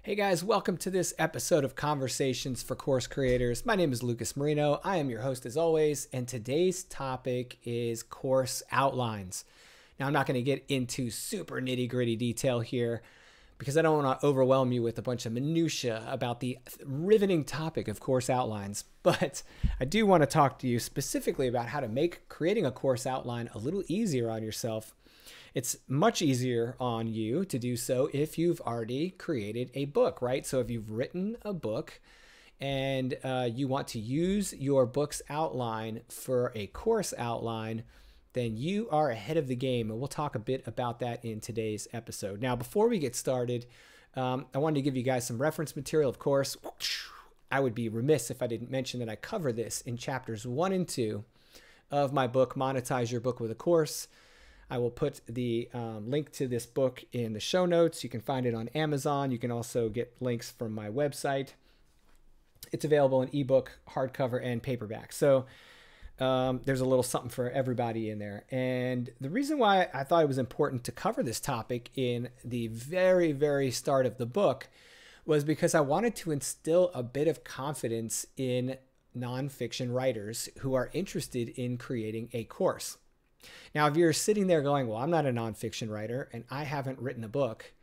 Hey guys, welcome to this episode of Conversations for Course Creators. My name is Lucas Marino. I am your host as always, and today's topic is course outlines. Now, I'm not going to get into super nitty-gritty detail here because I don't want to overwhelm you with a bunch of minutia about the riveting topic of course outlines, but I do want to talk to you specifically about how to make creating a course outline a little easier on yourself. It's much easier on you to do so if you've already created a book, right? So if you've written a book and you want to use your book's outline for a course outline, then you are ahead of the game. And we'll talk a bit about that in today's episode. Now, before we get started, I wanted to give you guys some reference material. Of course, I would be remiss if I didn't mention that I cover this in chapters 1 and 2 of my book, Monetize Your Book with a Course. I will put the link to this book in the show notes. You can find it on Amazon. You can also get links from my website. It's available in ebook, hardcover, and paperback. So there's a little something for everybody in there. And the reason why I thought it was important to cover this topic in the very, very start of the book was because I wanted to instill a bit of confidence in nonfiction writers who are interested in creating a course. Now, if you're sitting there going, well, I'm not a nonfiction writer and I haven't written a book,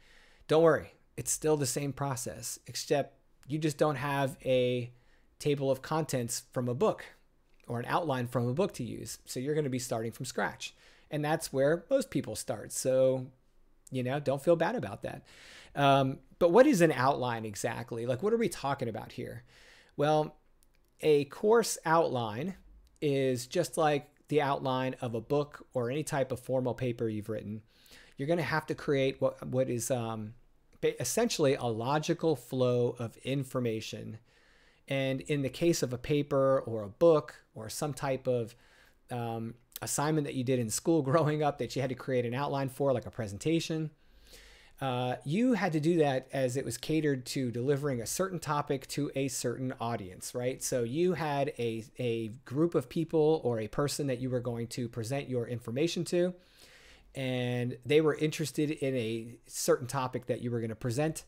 don't worry. It's still the same process, except you just don't have a table of contents from a book or an outline from a book to use. So you're going to be starting from scratch. And that's where most people start. So, don't feel bad about that. But what is an outline exactly? Like, what are we talking about here? Well, a course outline is just like the outline of a book or any type of formal paper you've written. You're going to have to create what is essentially a logical flow of information. And in the case of a paper or a book or some type of assignment that you did in school growing up that you had to create an outline for, like a presentation, you had to do that as it was catered to delivering a certain topic to a certain audience, right? So you had a group of people or a person that you were going to present your information to, and they were interested in a certain topic that you were going to present,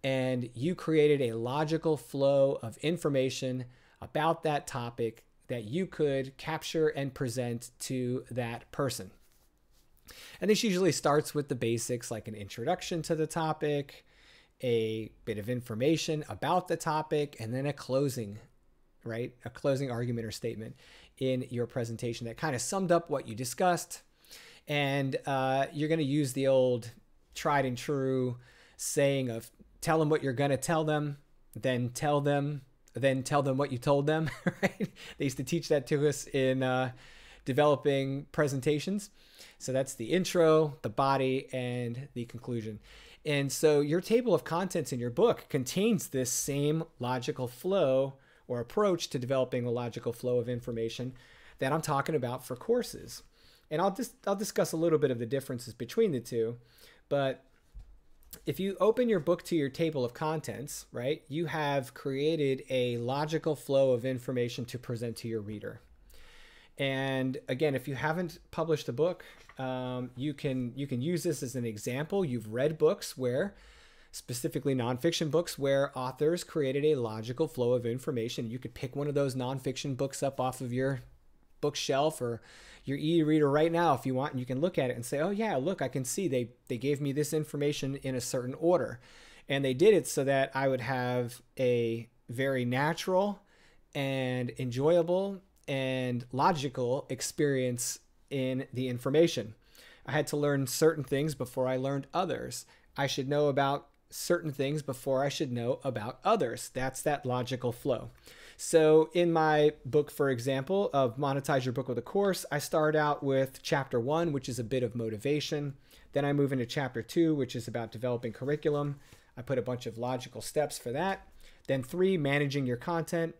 and you created a logical flow of information about that topic that you could capture and present to that person. And this usually starts with the basics, like an introduction to the topic, a bit of information about the topic, and then a closing, right? A closing argument or statement in your presentation that kind of summed up what you discussed. And you're going to use the old tried and true saying of tell them what you're going to tell them, then tell them what you told them, right? They used to teach that to us in developing presentations. So that's the intro, the body, and the conclusion. And so your table of contents in your book contains this same logical flow or approach to developing a logical flow of information that I'm talking about for courses. And I'll discuss a little bit of the differences between the two. But if you open your book to your table of contents, right, you have created a logical flow of information to present to your reader. And again, if you haven't published a book, you can use this as an example. You've read books where, specifically nonfiction books, where authors created a logical flow of information. You could pick one of those nonfiction books up off of your bookshelf or your e-reader right now if you want, and you can look at it and say, oh yeah, look, I can see they gave me this information in a certain order. And they did it so that I would have a very natural and enjoyable and logical experience in the information. I had to learn certain things before I learned others. I should know about certain things before I should know about others. That's that logical flow. So in my book, for example, of Monetize Your Book with a Course, I start out with chapter 1, which is a bit of motivation. Then I move into chapter 2, which is about developing curriculum. I put a bunch of logical steps for that. Then 3, managing your content.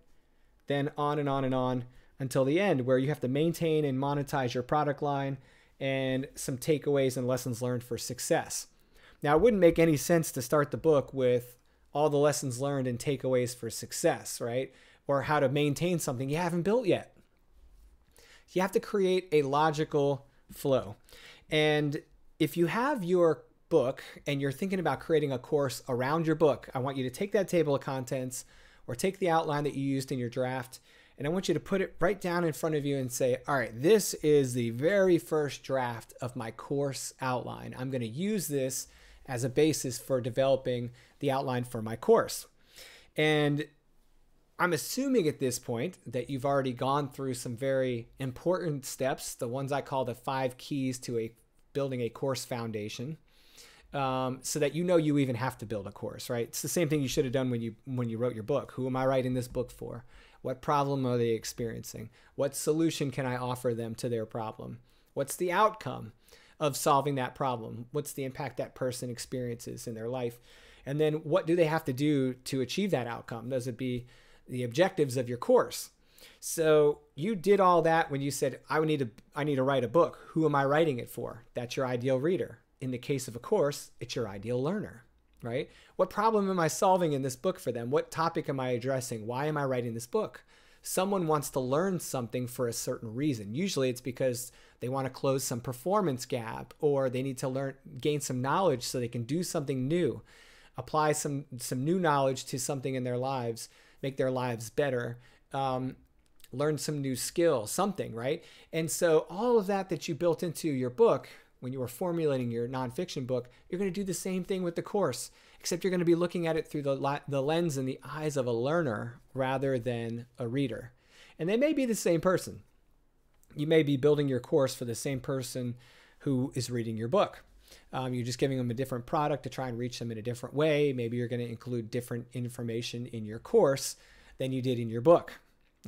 Then on and on and on until the end, where you have to maintain and monetize your product line and some takeaways and lessons learned for success. Now, it wouldn't make any sense to start the book with all the lessons learned and takeaways for success, right? Or how to maintain something you haven't built yet. You have to create a logical flow. And if you have your book and you're thinking about creating a course around your book, I want you to take that table of contents or take the outline that you used in your draft, and I want you to put it right down in front of you and say, all right, this is the very first draft of my course outline. I'm going to use this as a basis for developing the outline for my course. And I'm assuming at this point that you've already gone through some very important steps, the ones I call the 5 keys to building a course foundation, so that you even have to build a course, right? It's the same thing you should have done when you wrote your book. Who am I writing this book for? What problem are they experiencing? What solution can I offer them to their problem? What's the outcome of solving that problem? What's the impact that person experiences in their life? And then what do they have to do to achieve that outcome? Those would be the objectives of your course. So you did all that when you said, I need to write a book. Who am I writing it for? That's your ideal reader. In the case of a course, it's your ideal learner, right? What problem am I solving in this book for them? What topic am I addressing? Why am I writing this book? Someone wants to learn something for a certain reason. Usually it's because they want to close some performance gap, or they need to gain some knowledge so they can do something new, apply some new knowledge to something in their lives, make their lives better, learn some new skill, something, right? And so all of that you built into your book when you were formulating your nonfiction book, you're going to do the same thing with the course, except you're going to be looking at it through the lens and the eyes of a learner rather than a reader. And they may be the same person. You may be building your course for the same person who is reading your book. You're just giving them a different product to try and reach them in a different way. Maybe you're going to include different information in your course than you did in your book.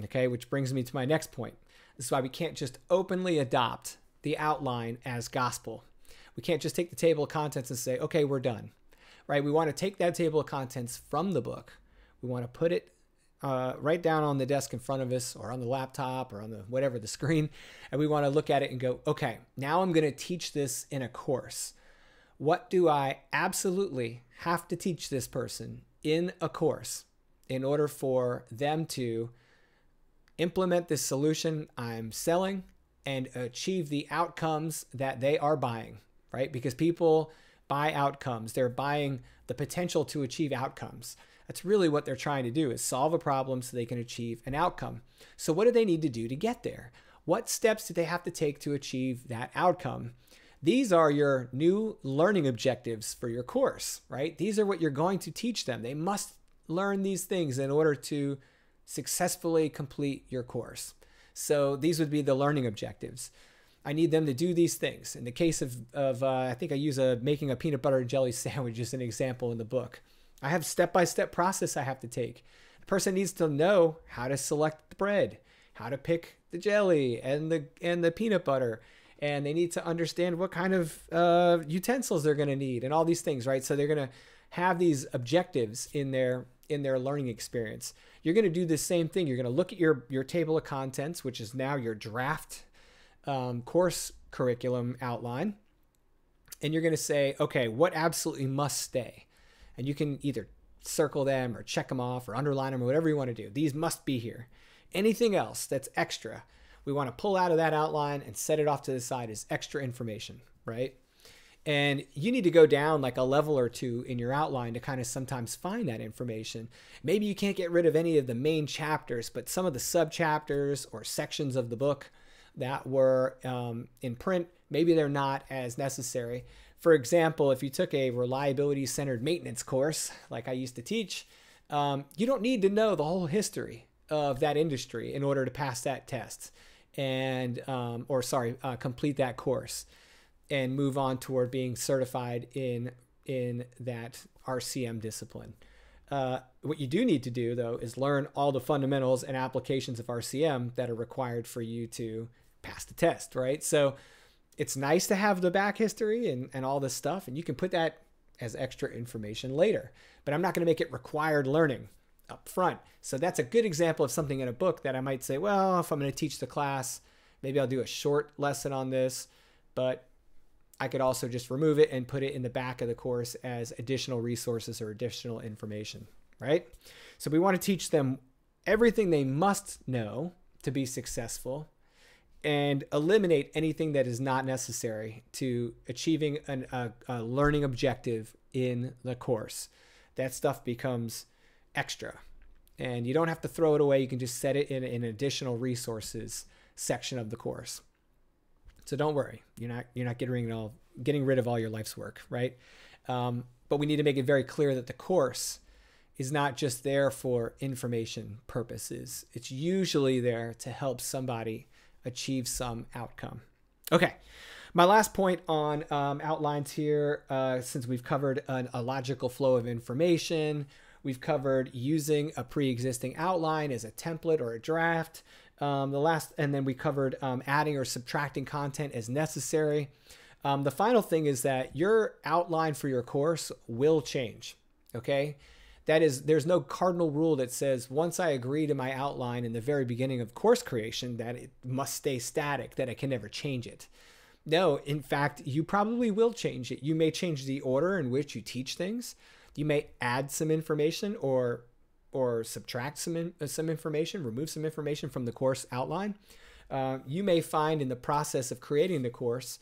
Okay, which brings me to my next point. This is why we can't just openly adopt the outline as gospel. We can't just take the table of contents and say, okay, we're done, right? We want to take that table of contents from the book. We want to put it right down on the desk in front of us, or on the laptop, or on the screen, and we want to look at it and go, okay, now I'm going to teach this in a course. What do I absolutely have to teach this person in a course in order for them to implement this solution I'm selling and achieve the outcomes that they are buying, right? Because people buy outcomes. They're buying the potential to achieve outcomes. That's really what they're trying to do, is solve a problem so they can achieve an outcome. So what do they need to do to get there? What steps do they have to take to achieve that outcome? These are your new learning objectives for your course, right? These are what you're going to teach them. They must learn these things in order to successfully complete your course. So these would be the learning objectives. I need them to do these things. In the case of I think I use making a peanut butter and jelly sandwich as an example in the book. I have step-by-step process I have to take. The person needs to know how to select the bread, how to pick the jelly and the peanut butter, and they need to understand what kind of utensils they're going to need and all these things, right? So they're going to have these objectives in their learning experience. You're going to do the same thing. You're going to look at your table of contents, which is now your draft course curriculum outline, and you're going to say, okay, what absolutely must stay? And you can either circle them or check them off or underline them or whatever you want to do. These must be here. Anything else that's extra, we want to pull out of that outline and set it off to the side as extra information, right? And you need to go down like a level or two in your outline to kind of sometimes find that information. Maybe you can't get rid of any of the main chapters, but some of the sub-chapters or sections of the book that were in print, maybe they're not as necessary. For example, if you took a reliability-centered maintenance course, like I used to teach, you don't need to know the whole history of that industry in order to pass that test and, complete that course and move on toward being certified in that RCM discipline. What you do need to do, though, is learn all the fundamentals and applications of RCM that are required for you to pass the test, right? So it's nice to have the back history and all this stuff, and you can put that as extra information later. But I'm not going to make it required learning up front. So that's a good example of something in a book that I might say, well, if I'm going to teach the class, maybe I'll do a short lesson on this, but I could also just remove it and put it in the back of the course as additional resources or additional information, right? So we want to teach them everything they must know to be successful and eliminate anything that is not necessary to achieving a learning objective in the course. That stuff becomes extra, and you don't have to throw it away. You can just set it in an additional resources section of the course. So don't worry, you're not getting rid of all your life's work, right? But we need to make it very clear that the course is not just there for information purposes. It's usually there to help somebody achieve some outcome. Okay, my last point on outlines here, since we've covered a logical flow of information, we've covered using a pre-existing outline as a template or a draft. And then we covered adding or subtracting content as necessary. The final thing is that your outline for your course will change, okay? That is, there's no cardinal rule that says once I agree to my outline in the very beginning of course creation that it must stay static, that I can never change it. No, in fact, you probably will change it. You may change the order in which you teach things. You may add some information or subtract some information, remove some information from the course outline. You may find in the process of creating the course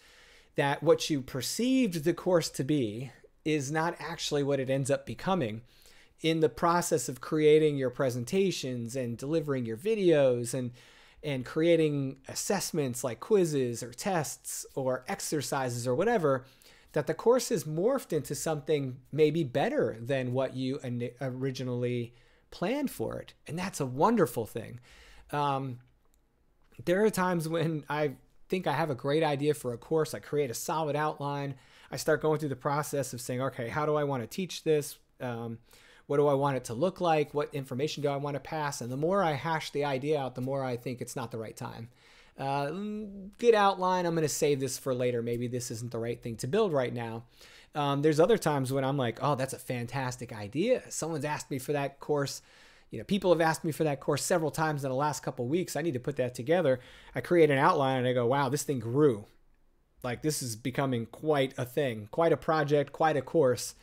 that what you perceived the course to be is not actually what it ends up becoming. In the process of creating your presentations and delivering your videos and creating assessments like quizzes or tests or exercises or whatever, that the course is morphed into something maybe better than what you originally planned for it. And that's a wonderful thing. There are times when I think I have a great idea for a course. I create a solid outline. I start going through the process of saying, okay, how do I want to teach this? What do I want it to look like? What information do I want to pass? And the more I hash the idea out, the more I think it's not the right time. Good outline. I'm going to save this for later. Maybe this isn't the right thing to build right now. There's other times when I'm like, oh, that's a fantastic idea. Someone's asked me for that course. People have asked me for that course several times in the last couple of weeks. I need to put that together. I create an outline and I go, wow, this thing grew. Like, this is becoming quite a thing, quite a project, quite a course.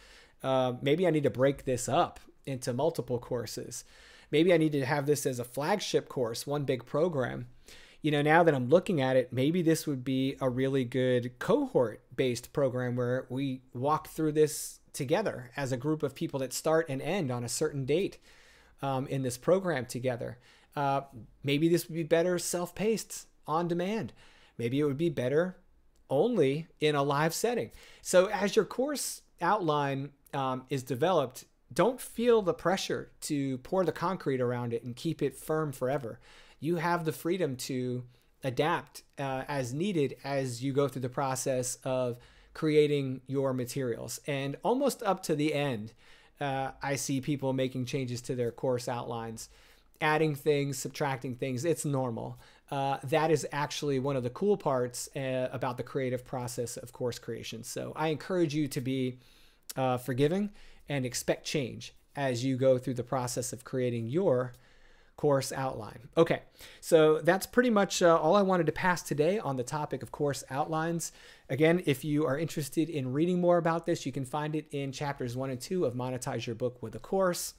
Maybe I need to break this up into multiple courses. Maybe I need to have this as a flagship course, one big program. Now that I'm looking at it, maybe this would be a really good cohort-based program where we walk through this together as a group of people that start and end on a certain date in this program together. Maybe this would be better self-paced, on demand. Maybe it would be better only in a live setting. So as your course outline is developed, don't feel the pressure to pour the concrete around it and keep it firm forever. You have the freedom to adapt as needed as you go through the process of creating your materials. And almost up to the end, I see people making changes to their course outlines, adding things, subtracting things. It's normal. That is actually one of the cool parts about the creative process of course creation. So I encourage you to be forgiving and expect change as you go through the process of creating your course outline. Okay, so that's pretty much all I wanted to pass today on the topic of course outlines. Again, if you are interested in reading more about this, you can find it in chapters 1 and 2 of Monetize Your Book with a Course.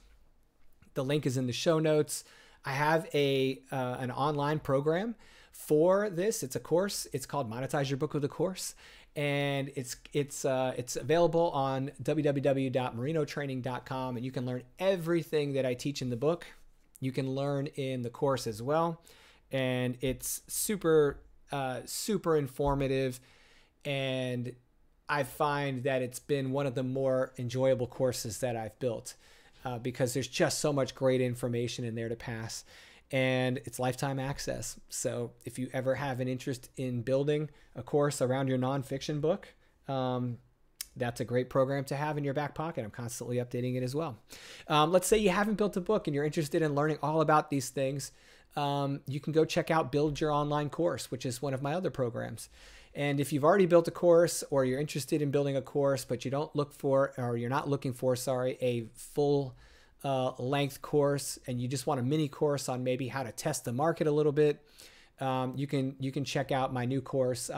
The link is in the show notes. I have an online program for this. It's a course. It's called Monetize Your Book with a Course. And it's available on www.marinotraining.com, and you can learn everything that I teach in the book. You can learn in the course as well, and it's super informative, and I find that it's been one of the more enjoyable courses that I've built because there's just so much great information in there to pass, and it's lifetime access. So if you ever have an interest in building a course around your nonfiction book, that's a great program to have in your back pocket. I'm constantly updating it as well. Let's say you haven't built a book and you're interested in learning all about these things. You can go check out Build Your Online Course, which is one of my other programs. And if you've already built a course or you're interested in building a course, but you don't look for, or you're not looking for, sorry, a full length course, and you just want a mini course on maybe how to test the market a little bit, you can check out my new course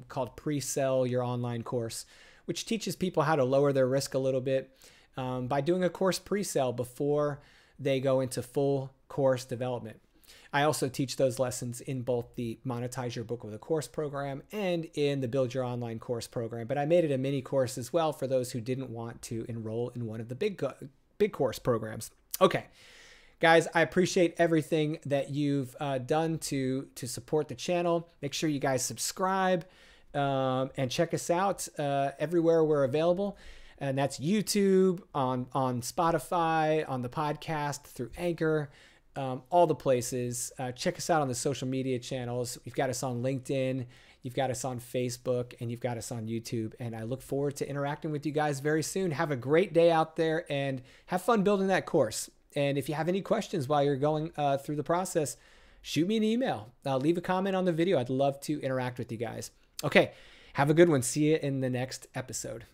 called Pre-Sell Your Online Course, which teaches people how to lower their risk a little bit by doing a course pre-sale before they go into full course development. I also teach those lessons in both the Monetize Your Book with a Course program and in the Build Your Online Course program. But I made it a mini course as well for those who didn't want to enroll in one of the big course programs. Okay, guys, I appreciate everything that you've done to support the channel. Make sure you guys subscribe and check us out everywhere we're available. And that's YouTube, on Spotify, on the podcast, through Anchor, all the places. Check us out on the social media channels. You've got us on LinkedIn, you've got us on Facebook, and you've got us on YouTube. And I look forward to interacting with you guys very soon. Have a great day out there and have fun building that course. And if you have any questions while you're going through the process, shoot me an email. Leave a comment on the video. I'd love to interact with you guys. Okay, have a good one. See you in the next episode.